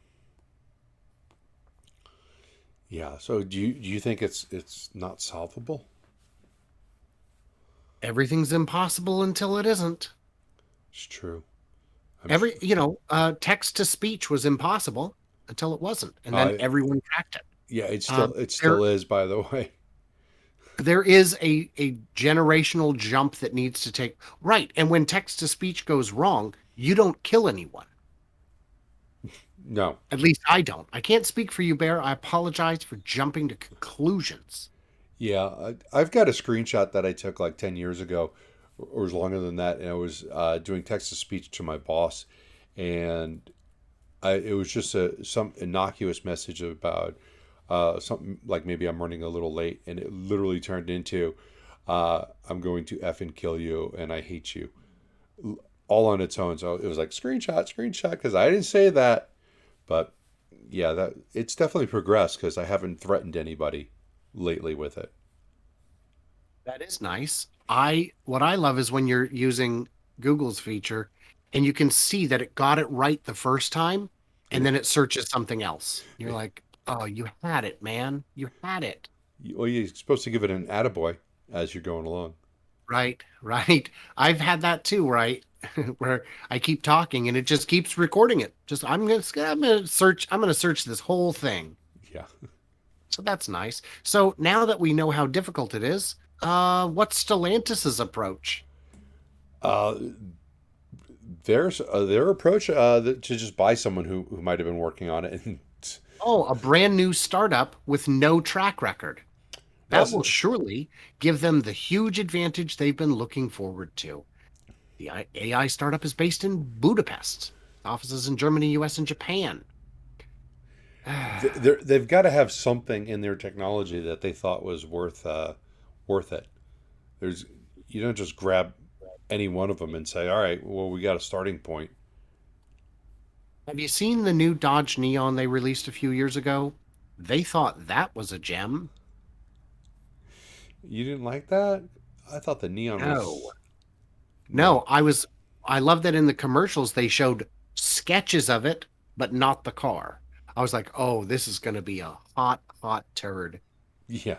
Yeah. So do you think it's not solvable? Everything's impossible until it isn't. It's true. I'm sure. Text to speech was impossible until it wasn't, and then Uh, everyone cracked it. yeah, Um, it there, still is, by the way. there is a generational jump that needs to take right. And when text to speech goes wrong, you don't kill anyone. No. At least I don't. I can't speak for you, Bear. I apologize for jumping to conclusions. Yeah, I've got a screenshot that I took like 10 years ago, or it was longer than that, and I was doing text to speech to my boss, and it was just some innocuous message about something like maybe I'm running a little late, and it literally turned into I'm going to effing kill you, and I hate you, all on its own. So it was like screenshot, because I didn't say that, but Yeah, that it's definitely progressed because I haven't threatened anybody lately with it. That is nice. What I love is when you're using Google's feature and you can see that it got it right the first time and It, then it searches something else. You're it, like, "Oh, you had it, man. You had it." well, you're supposed to give it an attaboy as you're going along. Right, right. I've had that too, right? Where I keep talking and it just keeps recording it. Just I'm gonna search this whole thing. Yeah. So that's nice. So now that we know how difficult it is, what's Stellantis's approach? Uh, there's their approach to just buy someone who might have been working on it, and Oh, a brand new startup with no track record. That yes, will surely give them the huge advantage they've been looking forward to. The AI startup is based in Budapest, offices in Germany, US, and Japan. they've got to have something in their technology that they thought was worth it. There's you don't just grab any one of them and say, all right, well, we got a starting point. Have you seen the new Dodge Neon they released a few years ago? They thought that was a gem. You didn't like that? I thought the neon No. was no. No, I love that in the commercials they showed sketches of it, but not the car. I was like, "Oh, this is going to be a hot, hot turd." Yeah,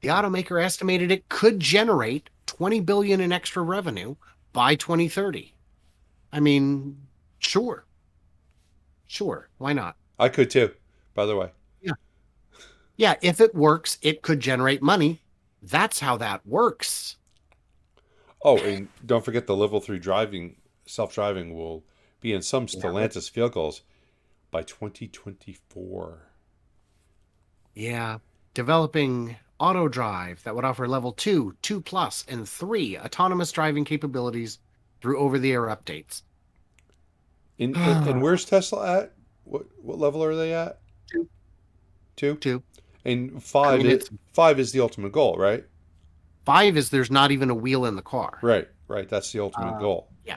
The automaker estimated it could generate 20 billion in extra revenue by 2030. I mean, sure. Sure, why not? I could too. By the way, Yeah. Yeah, if it works, it could generate money. That's how that works. oh, and don't forget the level three driving, self driving will be in some Yeah, but Stellantis vehicles by 2024. yeah, developing auto drive that would offer level 2, 2 plus, and 3 autonomous driving capabilities through over-the-air updates. And where's Tesla at? What level are they at? Two, Two. two. And I mean, it's five is the ultimate goal, right? 5 is there's not even a wheel in the car. Right, right. That's the ultimate Uh, goal. yeah.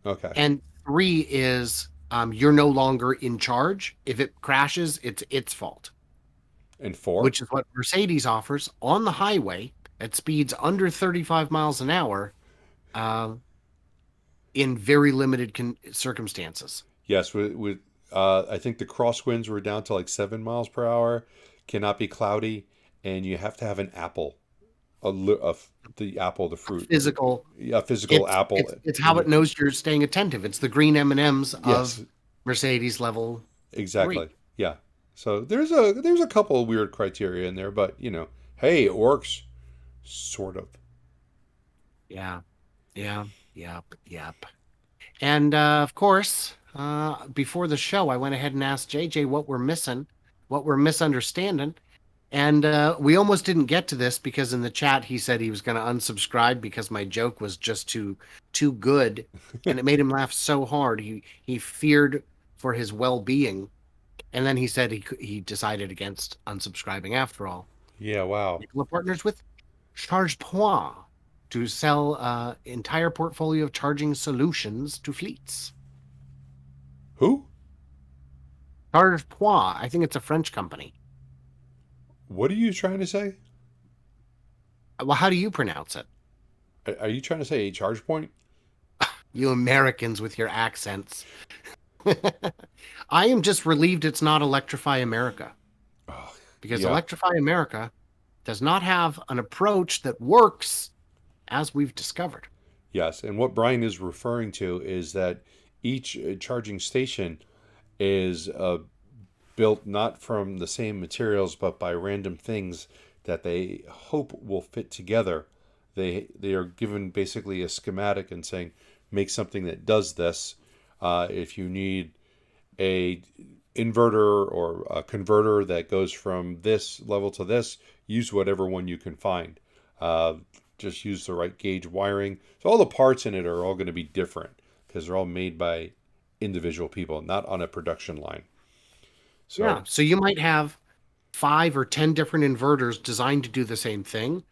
Okay. And 3 is you're no longer in charge. If it crashes, it's its fault, And four? which is what Mercedes offers on the highway at speeds under 35 miles an hour uh, in very limited circumstances. Yes, with I think the crosswinds were down to like 7 miles per hour. Cannot be cloudy, and you have to have an apple, the apple, the fruit, Physical. a physical apple. It's how it knows you're staying attentive. It's the green M&Ms of Yes, Mercedes level 3. exactly. Yeah. So there's a couple of weird criteria in there, but hey, it works, sort of. Yeah. Yeah. Yep. Yep. And of course, before the show, I went ahead and asked JJ what we're missing, what we're misunderstanding. And we almost didn't get to this because in the chat he said he was going to unsubscribe because my joke was just too good, and it made him laugh so hard he feared for his well-being, and then he said he decided against unsubscribing after all. Yeah. Wow. Nikola partners with Charge Point to sell entire portfolio of charging solutions to fleets. Who? Charge Point, I think it's a French company. What are you trying to say? Well, how do you pronounce it? Are you trying to say a charge point? You Americans with your accents. I am just relieved it's not Electrify America, Oh, because yeah. Electrify America does not have an approach that works, as we've discovered. Yes, and what Brian is referring to is that each charging station is built not from the same materials, but by random things that they hope will fit together. They are given basically a schematic and saying, make something that does this. If you need a inverter or a converter that goes from this level to this, use whatever one you can find. Just use the right gauge wiring. So all the parts in it are all going to be different because they're all made by individual people, not on a production line. Yeah, So so you might have 5 or 10 different inverters designed to do the same thing,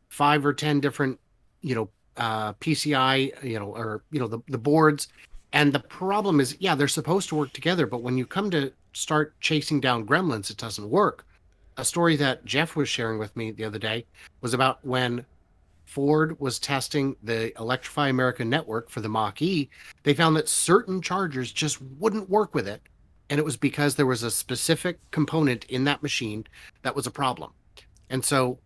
5 or 10 different, PCI, or the boards, And the problem is, yeah, they're supposed to work together, but when you come to start chasing down gremlins, it doesn't work. A story that Jeff was sharing with me the other day was about when Ford was testing the Electrify America network for the Mach E. They found that certain chargers just wouldn't work with it. And it was because there was a specific component in that machine that was a problem. And so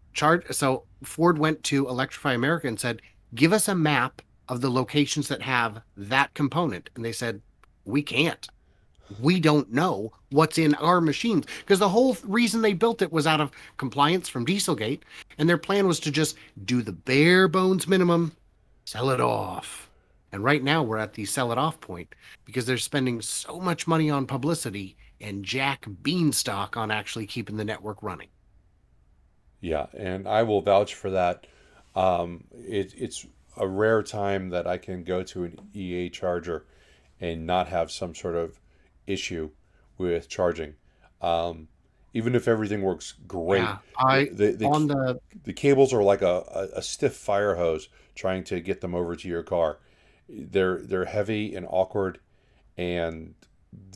Ford went to Electrify America and said, "Give us a map of the locations that have that component." And they said, "We can't. We don't know what's in our machines." Because the whole reason they built it was out of compliance from Dieselgate. And their plan was to just do the bare bones minimum, sell it off. And right now we're at the sell it off point because they're spending so much money on publicity and Jack Beanstalk on actually keeping the network running. Yeah, and I will vouch for that. It's a rare time that I can go to an EA charger and not have some sort of issue with charging. Um, Even if everything works great, Yeah, I on the the the cables are like a stiff fire hose trying to get them over to your car. They're heavy and awkward, and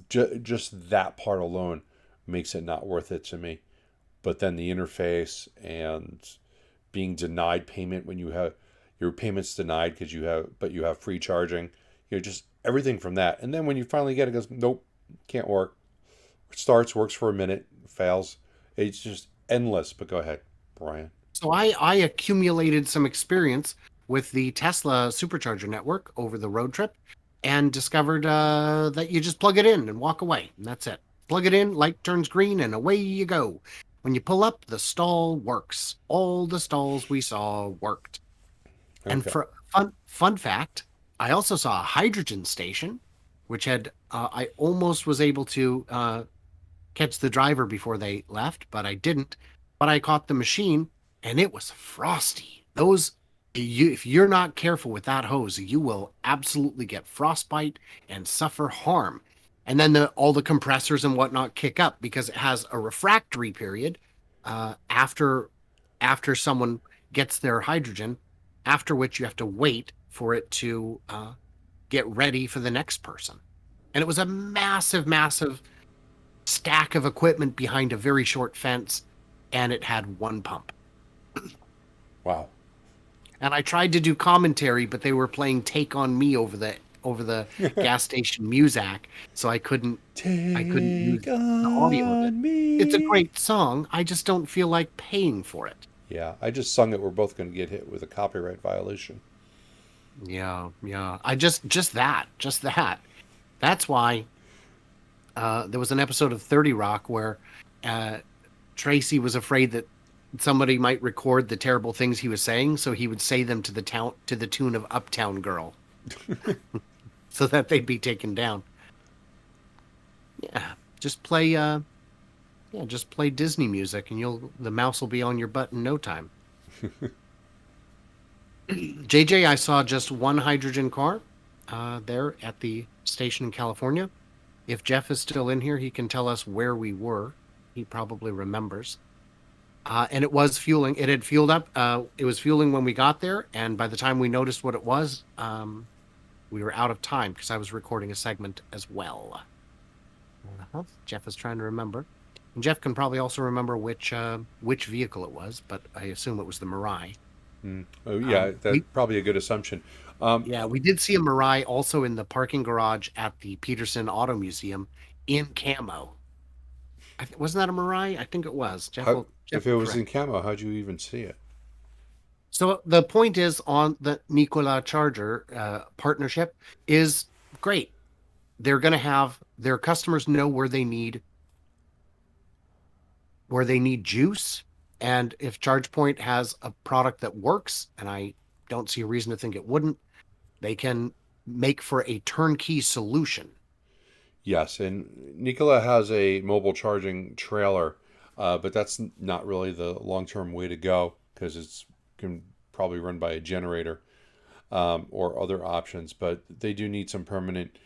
just that part alone makes it not worth it to me. But then the interface and being denied payment when you have your payments denied because you have free charging, just everything from that. And then when you finally get it, it goes, nope, can't work. Starts, works for a minute, fails. It's just endless. But go ahead, Brian. I accumulated some experience with the Tesla supercharger network over the road trip and discovered that you just plug it in and walk away, and that's it. Plug it in, light turns green, and away you go. When you pull up, the stall works. All the stalls we saw worked. And Okay. for fun fact, I also saw a hydrogen station, which had I almost was able to catch the driver before they left, but I didn't. But I caught the machine, and it was frosty. If you're not careful with that hose, you will absolutely get frostbite and suffer harm. And then all the compressors and whatnot kick up because it has a refractory period after someone gets their hydrogen, after which you have to wait for it to get ready for the next person. And it was a massive, massive stack of equipment behind a very short fence, and it had one pump. Wow. And I tried to do commentary, but they were playing "Take on Me" over the gas station Muzak, so I couldn't use Take the audio of it. on It's a me. great song. I just don't feel like paying for it. Yeah, I just sung it. We're both going to get hit with a copyright violation. Yeah, yeah. Just that. That's why there was an episode of 30 Rock where uh, Tracy was afraid that somebody might record the terrible things he was saying, so he would say them to the tune of Uptown Girl, so that they'd be taken down. Yeah, just play just play Disney music and the mouse will be on your butt in no time. JJ, I saw just one hydrogen car there at the station in California. If Jeff is still in here, he can tell us where we were. He probably remembers. And it was fueling. It had fueled up. It was fueling when we got there, and by the time we noticed what it was, we were out of time because I was recording a segment as well. Jeff is trying to remember. And Jeff can probably also remember which vehicle it was, but I assume it was the Mirai. Oh, yeah, that's We probably a good assumption. Yeah, we did see a Mirai also in the parking garage at the Peterson Auto Museum in camo. Wasn't that a Mirai? I think it was. Jeff If it will was correct. in camo, how'd you even see it? So the point is on the Nikola Charger partnership is great. They're going to have their customers know where they need juice, and if ChargePoint has a product that works, and I don't see a reason to think it wouldn't, they can make for a turnkey solution. Yes, and Nikola has a mobile charging trailer, but that's not really the long-term way to go because it's can probably run by a generator or other options. But they do need some permanent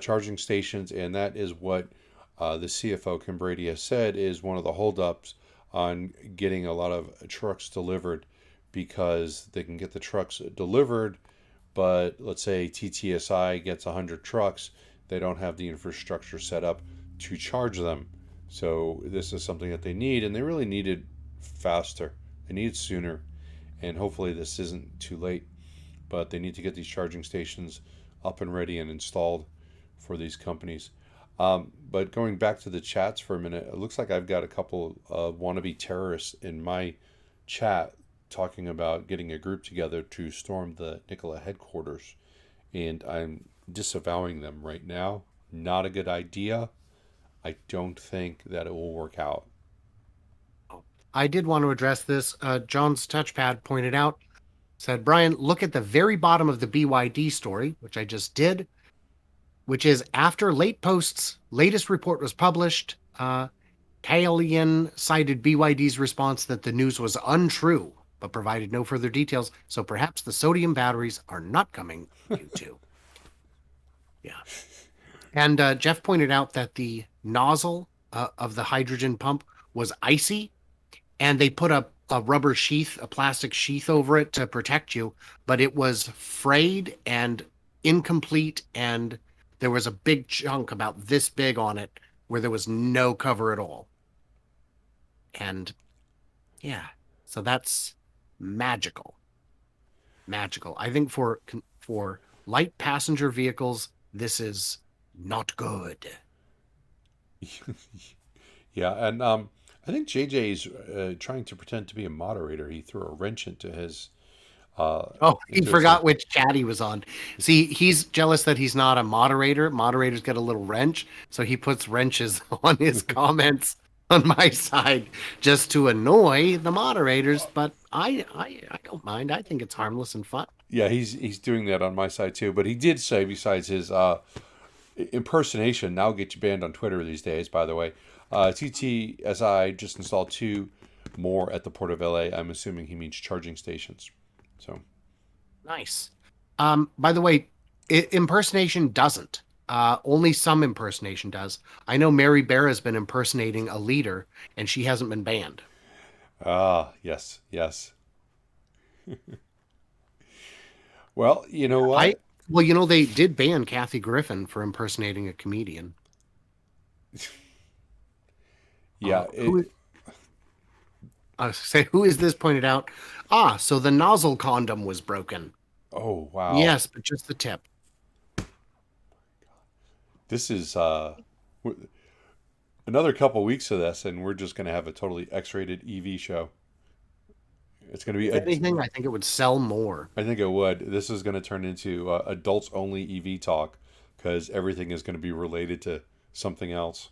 charging stations, and that is what the CFO Kim Brady has said is one of the holdups on getting a lot of trucks delivered because they can get the trucks delivered, but let's say TTSI gets 100 trucks, they don't have the infrastructure set up to charge them. So this is something that they need, and they really need it faster. They need it sooner, and hopefully this isn't too late. But they need to get these charging stations up and ready and installed for these companies. But going back to the chats for a minute, it looks like I've got a couple of wannabe terrorists in my chat talking about getting a group together to storm the Nikola headquarters. And I'm disavowing them right now. Not a good idea. I don't think that it will work out. I did want to address this. John's touchpad pointed out, said, Brian, look at the very bottom of the BYD story, which I just did, which is after late post's latest report was published, Kaelian cited BYD's response that the news was untrue, but provided no further details. So perhaps the sodium batteries are not coming Q2. Yeah. And Jeff pointed out that the nozzle of the hydrogen pump was icy, and they put a rubber sheath, a plastic sheath over it to protect you, but it was frayed and incomplete, and there was a big chunk about this big on it where there was no cover at all. And yeah, so that's magical. Magical. I think for light passenger vehicles, this is not good. Yeah, and I think JJ's trying to pretend to be a moderator. He threw a wrench into his. Oh, he into his forgot which chat he was on. See, he's jealous that he's not a moderator. Moderators get a little wrench, so he puts wrenches on his comments on my side just to annoy the moderators. But I don't mind. I think it's harmless and fun. Yeah, he's doing that on my side too. But he did say, besides his impersonation, now get you banned on Twitter these days. By the way, TTSI just installed 2 more at the Port of LA. I'm assuming he means charging stations. So Nice. By the way, impersonation doesn't. Only some impersonation does. I know Mary Bear has been impersonating a leader, and she hasn't been banned. yes, yes. Well, you know what? They did ban Kathy Griffin for impersonating a comedian. Yeah, who is this pointed out? So the nozzle condom was broken. oh wow. Yes, but just the tip. This is another couple weeks of this, and we're just going to have a totally X-rated EV show. It's going to be. If anything, I think it would sell more. I think it would. This is going to turn into adults only EV talk because everything is going to be related to something else.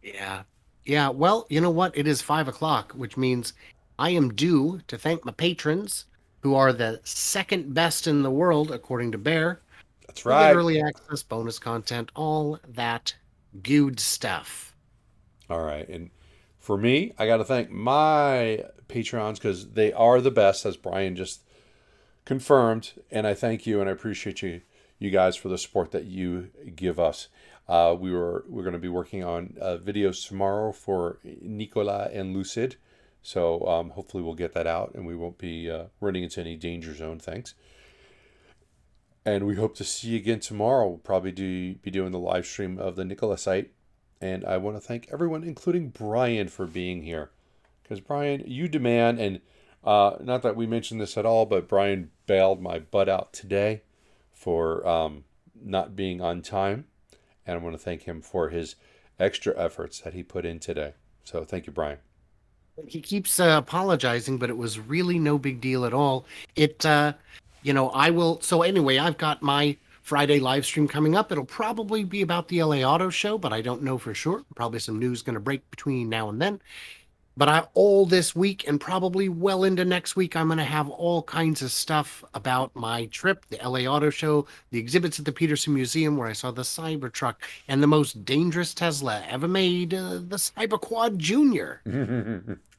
Yeah. Yeah. Well, you know what? It is 5:00, which means I am due to thank my patrons, who are the second best in the world, according to Bear. That's We right. get early access, bonus content, all that good stuff. All right, and for me, I got to thank my Patreons because they are the best, as Brian just confirmed. And I thank you, and I appreciate you guys for the support that you give us. We're going to be working on videos tomorrow for Nikola and Lucid, so hopefully we'll get that out, and we won't be running into any danger zone. Thanks. And we hope to see you again tomorrow. We'll probably be doing the live stream of the Nikola site. And I want to thank everyone, including Brian, for being here. Because, Brian, you demand, and not that we mentioned this at all, but Brian bailed my butt out today for not being on time. And I want to thank him for his extra efforts that he put in today. So thank you, Brian. He keeps apologizing, but it was really no big deal at all. I will. So anyway, I've got my Friday live stream coming up. It'll probably be about the LA Auto Show, but I don't know for sure. Probably some news going to break between now and then. But all this week and probably well into next week, I'm going to have all kinds of stuff about my trip, the LA Auto Show, the exhibits at the Peterson Museum where I saw the Cybertruck, and the most dangerous Tesla ever made, the Cyberquad Junior.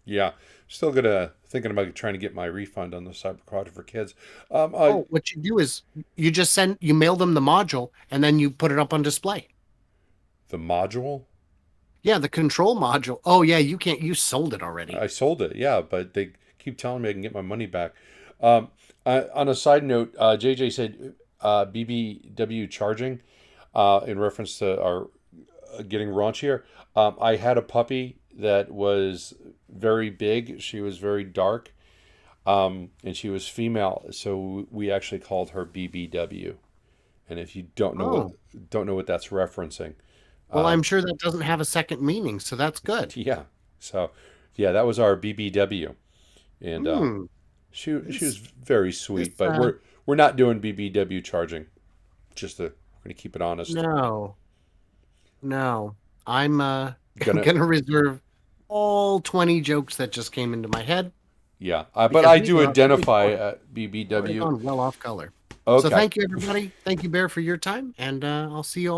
Yeah, still thinking about trying to get my refund on the Cyberquad for kids. What you do is you mail them the module, and then you put it up on display. The module? Yeah, the control module. Oh yeah, you sold it already. I sold it, yeah, but they keep telling me I can get my money back. I On a side note, JJ said BBW charging in reference to our getting raunchier. I had a puppy that was very big. She was very dark, and she was female. So we actually called her BBW. And if you Oh, don't know what that's referencing, well, I'm um, sure that doesn't have a second meaning, so that's good. yeah. So yeah, that was our BBW, and Hmm. she was This, very this, sweet. But we're not doing BBW charging. We're gonna keep it honest. no, no. I'm Gonna gonna reserve all 20 jokes that just came into my head Yeah, but because I we've do already identify gone, already BBW. gone well off color. So Okay. thank you, everybody. Thank you, Bear, for your time, and I'll see you all.